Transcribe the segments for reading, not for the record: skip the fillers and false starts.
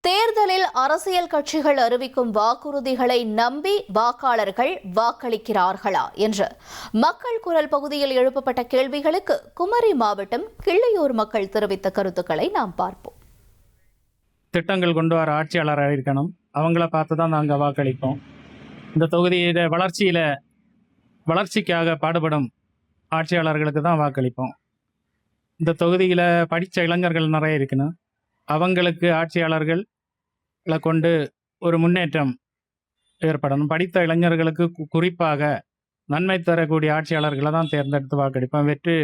தேர்தலில் அரசியல் கட்சிகள் அறிவிக்கும் வாக்குறுதிகளை நம்பி வாக்காளர்கள் வாக்களிக்கிறார்களா என்று மக்கள் குரல் பகுதியில் எழுப்பப்பட்ட கேள்விகளுக்கு குமரி மாவட்டம் கிள்ளையூர் மக்கள் தெரிவித்த கருத்துக்களை நாம் பார்ப்போம். திட்டங்கள் கொண்டு வர ஆட்சியாளராக இருக்கணும், அவங்கள பார்த்து தான் நாங்கள் வாக்களிப்போம். இந்த தொகுதியில வளர்ச்சிக்காக பாடுபடும் ஆட்சியாளர்களுக்கு தான் வாக்களிப்போம். இந்த தொகுதியில் படித்த இளைஞர்கள் நிறைய இருக்கணும், அவங்களுக்கு ஆட்சியாளர்களை கொண்டு ஒரு முன்னேற்றம் ஏற்படணும். படித்த இளைஞர்களுக்கு குறிப்பாக நன்மை தரக்கூடிய ஆட்சியாளர்களை தான் தேர்ந்தெடுத்து வாக்களிப்போம். வெற்று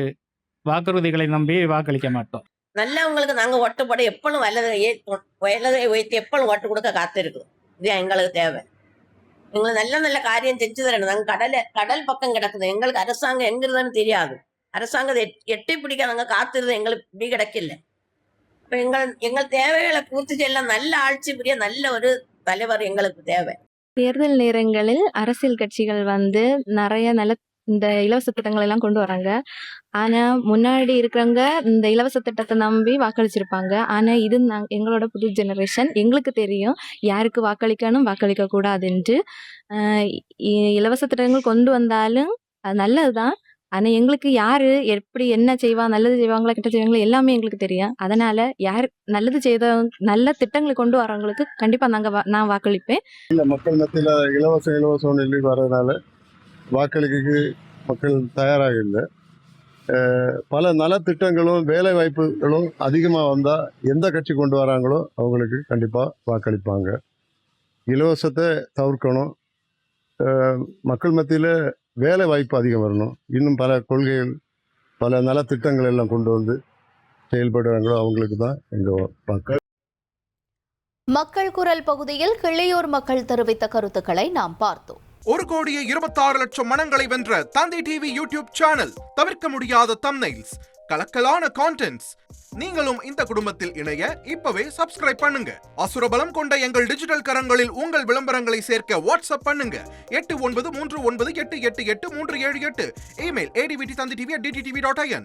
வாக்குறுதிகளை நம்பி வாக்களிக்க மாட்டோம். நல்லவங்களுக்கு நாங்கள் ஓட்டு போட எப்பளும் வயதை உயர்த்தி எப்பளும் ஓட்டு கொடுக்க காத்திருக்கோம். இது எங்களுக்கு தேவை. எங்களுக்கு நல்ல நல்ல காரியம் செஞ்சு தரணும். நாங்கள் கடல் பக்கம் கிடக்குது, எங்களுக்கு அரசாங்கம் எங்கிறதுன்னு தெரியாது. அரசாங்கத்தை எட்டி பிடிக்க நாங்கள் காத்திருந்தோம், எங்களுக்கு இப்படி கிடைக்கல. இப்போ எங்கள் தேவைகளை பூர்த்தி செய்யல நல்ல ஆட்சி புரிய நல்ல ஒரு தலைவர் எங்களுக்கு தேவை. தேர்தல் நேரங்களில் அரசியல் கட்சிகள் நிறைய நல்ல இந்த இலவச திட்டங்கள் எல்லாம் கொண்டு வராங்க. ஆனா முன்னாடி இருக்கிறவங்க இந்த இலவச திட்டத்தை நம்பி வாக்களிச்சிருப்பாங்க. ஆனா இது எங்களோட புது ஜெனரேஷன், எங்களுக்கு தெரியும் யாருக்கு வாக்களிக்கணும் வாக்களிக்க கூடாதுன்ட்டு. இலவச திட்டங்கள் கொண்டு வந்தாலும் அது நல்லதுதான். ஆனா எங்களுக்கு யாரு எப்படி என்ன செய்வா, நல்லது செய்வாங்களா கெட்ட செய்வாங்களா எல்லாமே எங்களுக்கு தெரியும். அதனால யார் நல்லது செய்த நல்ல திட்டங்களை கொண்டு வரவங்களுக்கு கண்டிப்பா நான் வாக்களிப்பேன். இந்த மக்கள் மத்தியில் இலவசம் சொல்லி வர்றதுனால வாக்களிக்கு மக்கள் தயாராக இல்லை. பல நலத்திட்டங்களும் வேலை வாய்ப்புகளும் அதிகமாக வந்தால் எந்த கட்சி கொண்டு வராங்களோ அவங்களுக்கு கண்டிப்பாக வாக்களிப்பாங்க. இலவசத்தை தவிர்க்கணும், மக்கள் மத்தியில் வேலை வாய்ப்பு அதிகம் வரணும், இன்னும் பல கொள்கைகள் பல நலத்திட்டங்கள் எல்லாம் கொண்டு வந்து செயல்படுறாங்களோ அவங்களுக்கு தான் எங்கள் வாக்கு. மக்கள் குரல் பகுதியில் கிள்ளையூர் மக்கள் தெரிவித்த கருத்துக்களை நாம் பார்த்தோம். 1,26,00,000 மனங்களை வென்ற தந்தி டிவி யூடியூப் சேனல். தவிர்க்க முடியாத தம்ப்நெயில்ஸ், கலக்கலான கான்டென்ட்ஸ். நீங்களும் இந்த குடும்பத்தில் இணைய இப்பவே சப்ஸ்கிரைப் பண்ணுங்க. அசுரபலம் கொண்ட எங்கள் டிஜிட்டல் கரங்களில் உங்கள் விளம்பரங்களை சேர்க்க வாட்ஸ்அப் பண்ணுங்க. 893988883778. Email advttv@dttv.in.